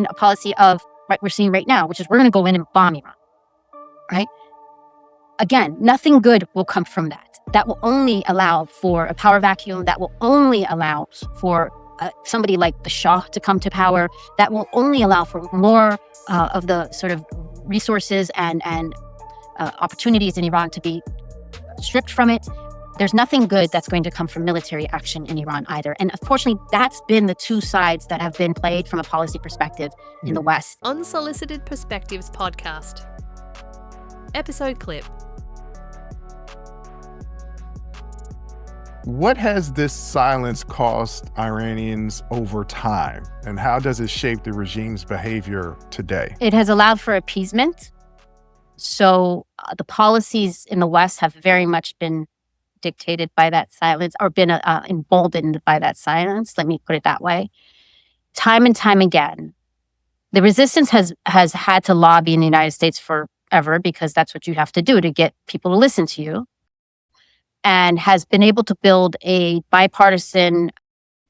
a policy of what we're seeing right now, which is we're going to go in and bomb Iran, right? Again, nothing good will come from that. That will only allow for a power vacuum. That will only allow for somebody like the Shah to come to power. That will only allow for more of the sort of resources and opportunities in Iran to be stripped from it. There's nothing good that's going to come from military action in Iran either. And unfortunately, that's been the two sides that have been played from a policy perspective in the West. Unsolicited Perspectives Podcast. Episode clip. What has this silence cost Iranians over time, and how does it shape the regime's behavior today? It has allowed for appeasement. So the policies in the West have very much been dictated by that silence, or been emboldened by that silence. Let me put it that way. Time and time again, the resistance has had to lobby in the United States forever, because that's what you have to do to get people to listen to you, and has been able to build a bipartisan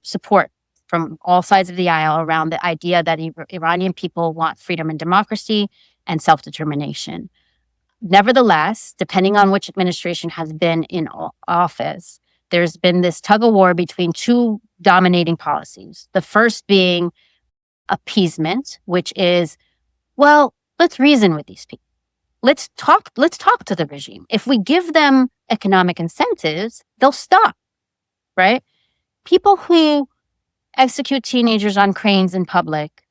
support from all sides of the aisle around the idea that Iranian people want freedom and democracy and self-determination. Nevertheless, depending on which administration has been in office, there's been this tug of war between two dominating policies. The first being appeasement, which is, well, let's reason with these people. Let's talk to the regime. If we give them economic incentives, they'll stop, right? People who execute teenagers on cranes in public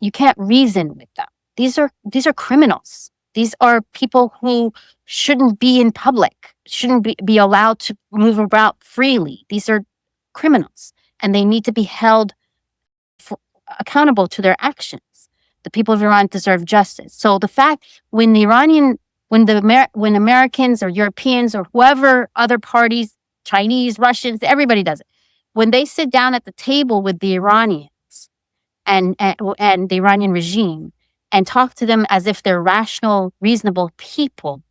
you can't reason with them. These are criminals. These are people who shouldn't be in public, shouldn't be allowed to move about freely. These are criminals, and they need to be held accountable to their actions. The people of Iran deserve justice. So the fact when Americans or Europeans or whoever, other parties, Chinese, Russians, everybody does it, when they sit down at the table with the Iranians and the Iranian regime and talk to them as if they're rational, reasonable people,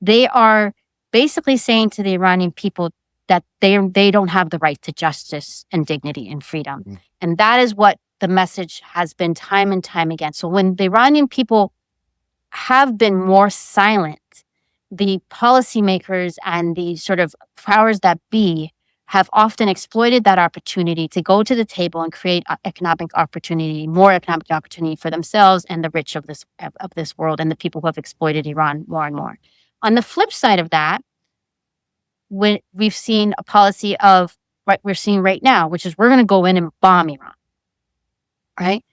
they are basically saying to the Iranian people that they don't have the right to justice and dignity and freedom. Mm. And that is what the message has been time and time again. So when the Iranian people have been more silent, the policymakers and the sort of powers that be have often exploited that opportunity to go to the table and create more economic opportunity for themselves and the rich of this world and the people who have exploited Iran more and more. On the flip side of that, when we've seen a policy of what we're seeing right now, which is we're going to go in and bomb Iran, right?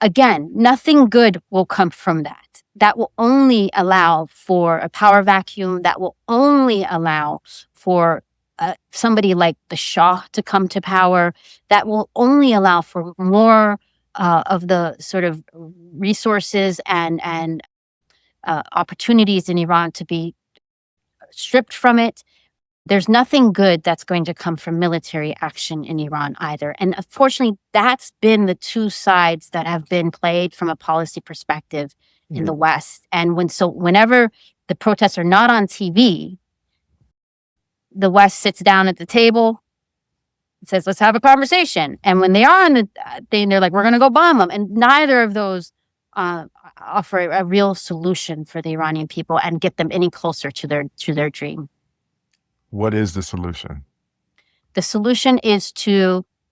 Again, nothing good will come from that. That will only allow for a power vacuum. That will only allow for somebody like the Shah to come to power. That will only allow for more of the sort of resources and opportunities in Iran to be stripped from it. There's nothing good that's going to come from military action in Iran either. And unfortunately, that's been the two sides that have been played from a policy perspective in the West. And whenever the protests are not on TV, the West sits down at the table and says, let's have a conversation. And when they are on the thing, they're like, we're going to go bomb them. And neither of those offer a real solution for the Iranian people and get them any closer to their dream. What is the solution? The solution is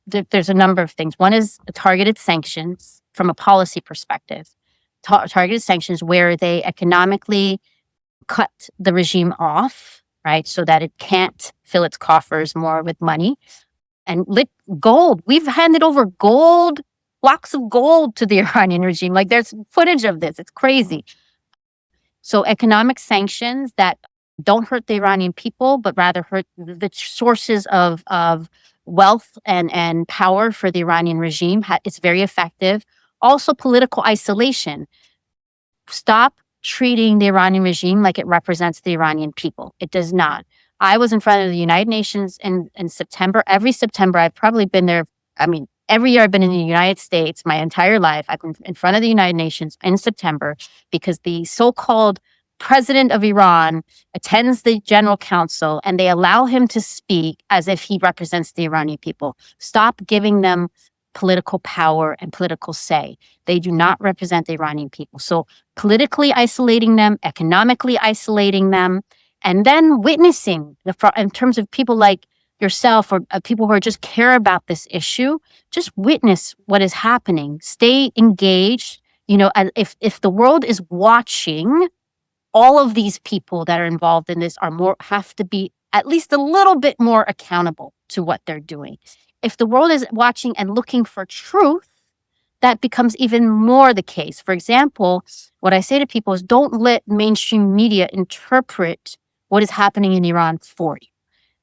there's a number of things. One is targeted sanctions from a policy perspective. Targeted sanctions where they economically cut the regime off, right? So that it can't fill its coffers more with money. And gold. We've handed over blocks of gold to the Iranian regime. Like there's footage of this. It's crazy. So economic sanctions that don't hurt the Iranian people, but rather hurt the sources of wealth and power for the Iranian regime. It's very effective. Also, political isolation. Stop treating the Iranian regime like it represents the Iranian people. It does not. I was in front of the United Nations in September. Every September, I've probably been there. Every year I've been in the United States my entire life. I've been in front of the United Nations in September because the so-called president of Iran attends the General Council and they allow him to speak as if he represents the Iranian people. Stop giving them political power and political say. They do not represent the Iranian people. So politically isolating them, economically isolating them, and then witnessing in terms of people like yourself or people who are just care about this issue, just witness what is happening. Stay engaged. And if the world is watching, all of these people that are involved in this have to be at least a little bit more accountable to what they're doing. If the world is watching and looking for truth, that becomes even more the case. For example, what I say to people is don't let mainstream media interpret what is happening in Iran for you.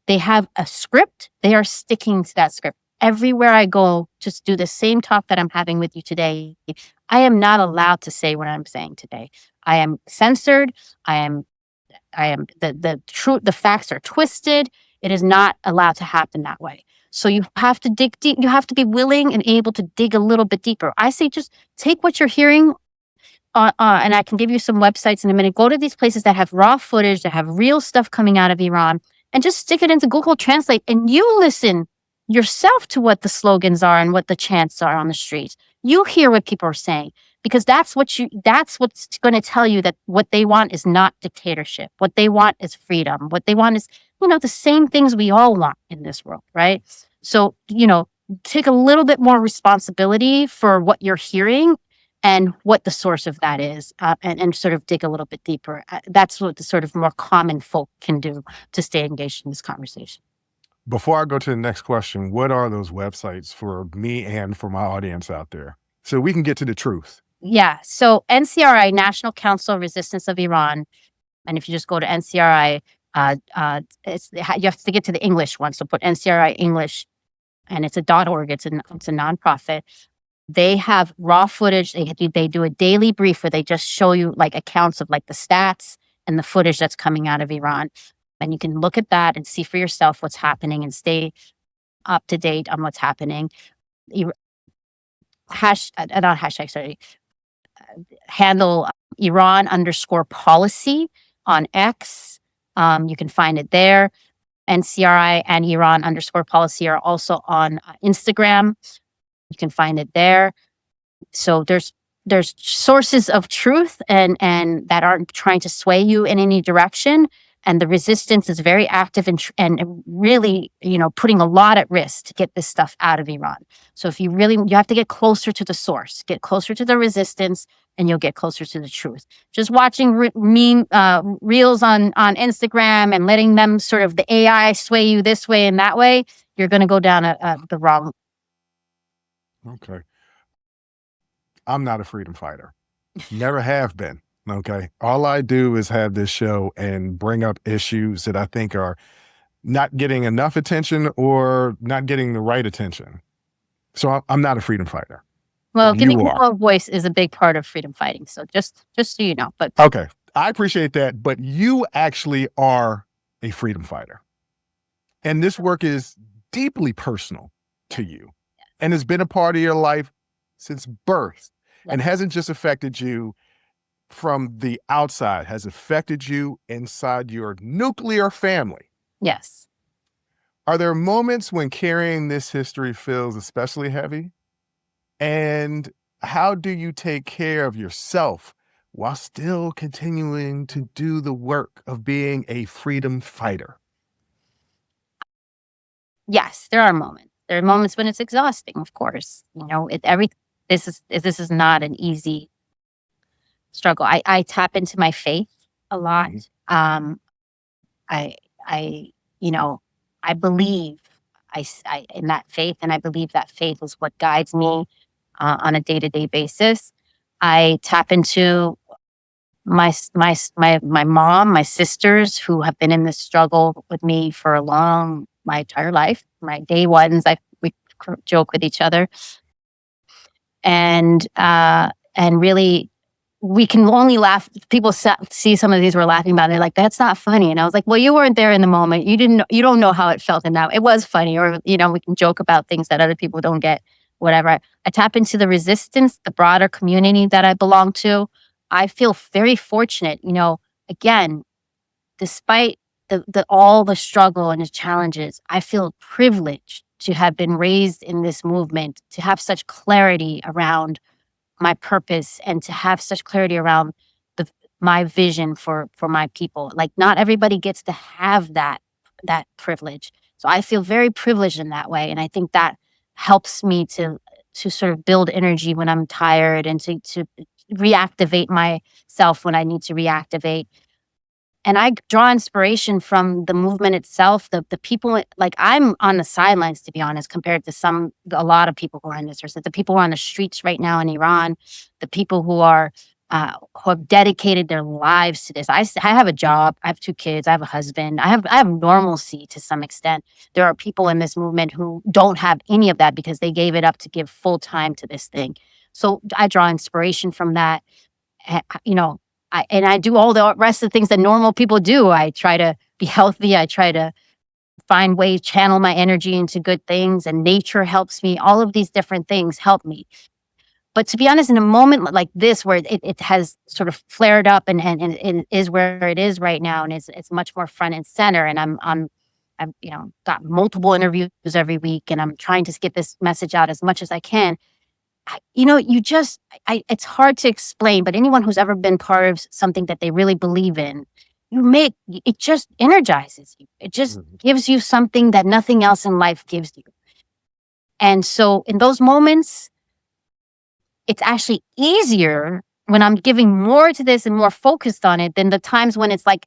They have a script. They are sticking to that script. Everywhere I go, just do the same talk that I'm having with you today. I am not allowed to say what I'm saying today. I am censored. I am the truth. The facts are twisted. It is not allowed to happen that way. So you have to dig deep. You have to be willing and able to dig a little bit deeper. I say just take what you're hearing, and I can give you some websites in a minute. Go to these places that have raw footage, that have real stuff coming out of Iran, and just stick it into Google Translate, and you listen yourself to what the slogans are and what the chants are on the streets. You hear what people are saying, because that's what's going to tell you that what they want is not dictatorship. What they want is freedom. What they want is, the same things we all want in this world, right? So, take a little bit more responsibility for what you're hearing and what the source of that is, and sort of dig a little bit deeper. That's what the sort of more common folk can do to stay engaged in this conversation. Before I go to the next question, what are those websites for me and for my audience out there so we can get to the truth? Yeah. So NCRI, National Council of Resistance of Iran. And if you just go to NCRI, you have to get to the English one. So put NCRI English, and it's a .org. It's a nonprofit. They have raw footage. They do a daily brief where they just show you like accounts of like the stats and the footage that's coming out of Iran. And you can look at that and see for yourself what's happening and stay up to date on what's happening. Handle Iran_policy on X. You can find it there. NCRI and Iran_policy are also on Instagram. You can find it there. So there's sources of truth and that aren't trying to sway you in any direction. And the resistance is very active and really, putting a lot at risk to get this stuff out of Iran. So if you have to get closer to the source, get closer to the resistance, and you'll get closer to the truth. Just watching reels on Instagram and letting them sort of the AI sway you this way and that way, you're going to go down the wrong. Okay. I'm not a freedom fighter. Never have been. Okay. All I do is have this show and bring up issues that I think are not getting enough attention or not getting the right attention. So I'm not a freedom fighter. Well, giving people a voice is a big part of freedom fighting. So just so you know. But okay. I appreciate that. But you actually are a freedom fighter. And this work is deeply personal to you. And has been a part of your life since birth. And hasn't just affected you from the outside, has affected you inside your nuclear family. Yes. Are there moments when carrying this history feels especially heavy? And how do you take care of yourself while still continuing to do the work of being a freedom fighter? Yes, there are moments. There are moments when it's exhausting, of course. This is not an easy struggle. I tap into my faith a lot. I believe in that faith, and I believe that faith is what guides me on a day-to-day basis. I tap into my mom, my sisters who have been in this struggle with me for my entire life. My day ones, we joke with each other, and really, we can only laugh. People see some of these we're laughing about. And they're like, "That's not funny." And I was like, "Well, you weren't there in the moment. You don't know how it felt. And now it was funny." Or we can joke about things that other people don't get. Whatever. I tap into the resistance, the broader community that I belong to. I feel very fortunate. Again, despite all the struggle and the challenges, I feel privileged to have been raised in this movement, to have such clarity around my purpose and to have such clarity around my vision for my people. Like, not everybody gets to have that privilege. So I feel very privileged in that way. And I think that helps me to sort of build energy when I'm tired and to reactivate myself when I need to reactivate. And I draw inspiration from the movement itself, the people. Like, I'm on the sidelines, to be honest, compared to a lot of people who are in this. Or the people who are on the streets right now in Iran, the people who have dedicated their lives to this. I have a job. I have 2 kids. I have a husband. I have normalcy to some extent. There are people in this movement who don't have any of that because they gave it up to give full time to this thing. So I draw inspiration from that. You know, I do all the rest of the things that normal people do. I try to be healthy. I try to find ways, channel my energy into good things, and nature helps me. All of these different things help me. But to be honest, in a moment like this, where it has sort of flared up and it is where it is right now, and it's much more front and center, and I've got multiple interviews every week, and I'm trying to get this message out as much as I can. It's hard to explain, but anyone who's ever been part of something that they really believe in, it just energizes you. It just gives you something that nothing else in life gives you. And so in those moments, it's actually easier when I'm giving more to this and more focused on it than the times when it's like,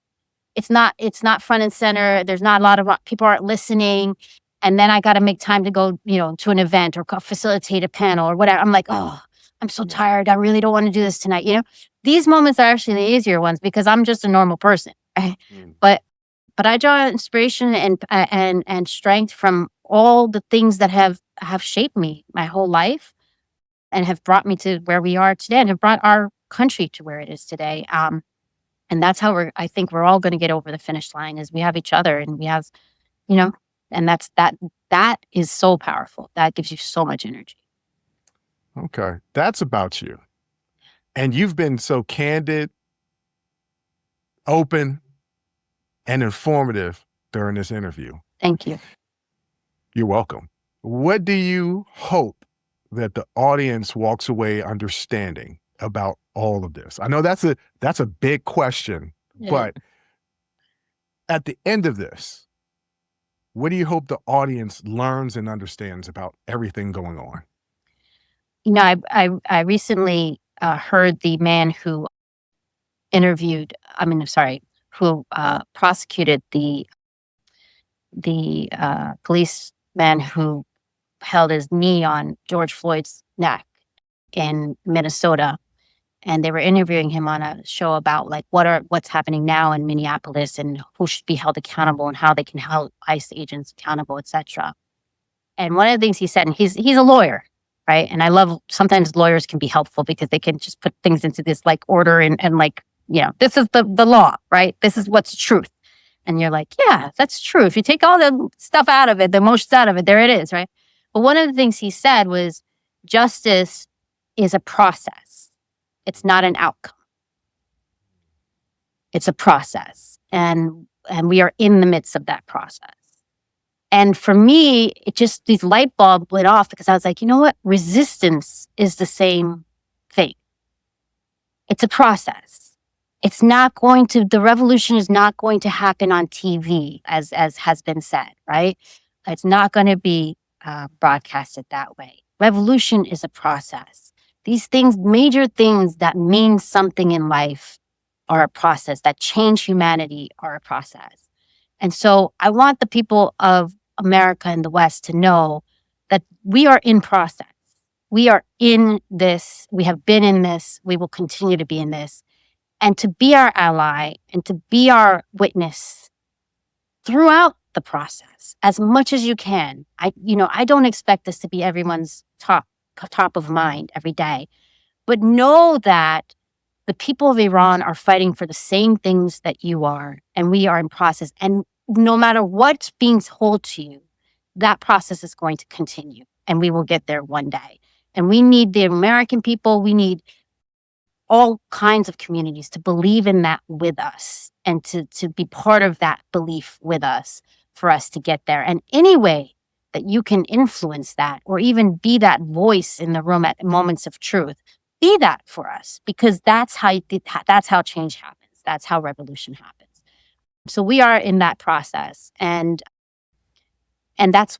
it's not front and center. There's not a lot of people aren't listening. And then I got to make time to go, to an event or facilitate a panel or whatever. I'm like, oh, I'm so tired. I really don't want to do this tonight. These moments are actually the easier ones because I'm just a normal person. Right? But I draw inspiration and strength from all the things that have shaped me my whole life and have brought me to where we are today and have brought our country to where it is today. And that's how I think we're all going to get over the finish line, is we have each other and we have, and that is so powerful. That gives you so much energy. Okay. That's about you. And you've been so candid, open, and informative during this interview. Thank you. You're welcome. What do you hope that the audience walks away understanding about all of this? I know that's a big question, but at the end of this, what do you hope the audience learns and understands about everything going on? I recently heard the man who prosecuted the policeman who held his knee on George Floyd's neck in Minnesota. And they were interviewing him on a show about like what's happening now in Minneapolis and who should be held accountable and how they can hold ICE agents accountable, etc. And one of the things he said, and he's a lawyer, right? And I love, sometimes lawyers can be helpful because they can just put things into this like order and like, this is the law, right? This is what's truth. And you're like, yeah, that's true. If you take all the stuff out of it, the emotions out of it, there it is, right? But one of the things he said was justice is a process. It's not an outcome. It's a process. And we are in the midst of that process. And for me, these light bulbs went off because I was like, you know what? Resistance is the same thing. It's a process. The revolution is not going to happen on TV, as has been said, right? It's not going to be broadcasted that way. Revolution is a process. These things, major things that mean something in life, are a process, that change humanity are a process. And so I want the people of America and the West to know that we are in process. We are in this. We have been in this. We will continue to be in this. And to be our ally and to be our witness throughout the process as much as you can. I don't expect this to be everyone's top of mind every day, but know that the people of Iran are fighting for the same things that you are, and we are in process. And no matter what's being told to you, that process is going to continue, and we will get there one day. And we need the American people. We need all kinds of communities to believe in that with us and to be part of that belief with us for us to get there. And anyway that you can influence that, or even be that voice in the room at moments of truth. Be that for us, because that's how change happens. That's how revolution happens. So we are in that process, and that's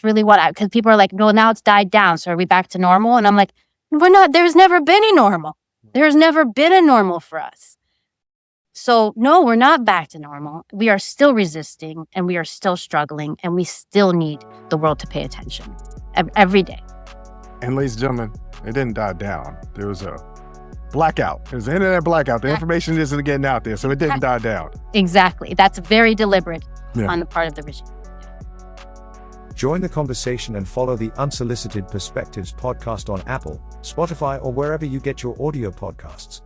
really because people are like, no, now it's died down. So are we back to normal? And I'm like, we're not. There's never been a normal. There's never been a normal for us. So no, we're not back to normal. We are still resisting, and we are still struggling, and we still need the world to pay attention every day. And ladies and gentlemen, it didn't die down. There was a blackout. There's an internet blackout. The information isn't getting out there, so it didn't die down. Exactly. That's very deliberate on the part of the regime. Join the conversation and follow the Unsolicited Perspectives podcast on Apple, Spotify, or wherever you get your audio podcasts.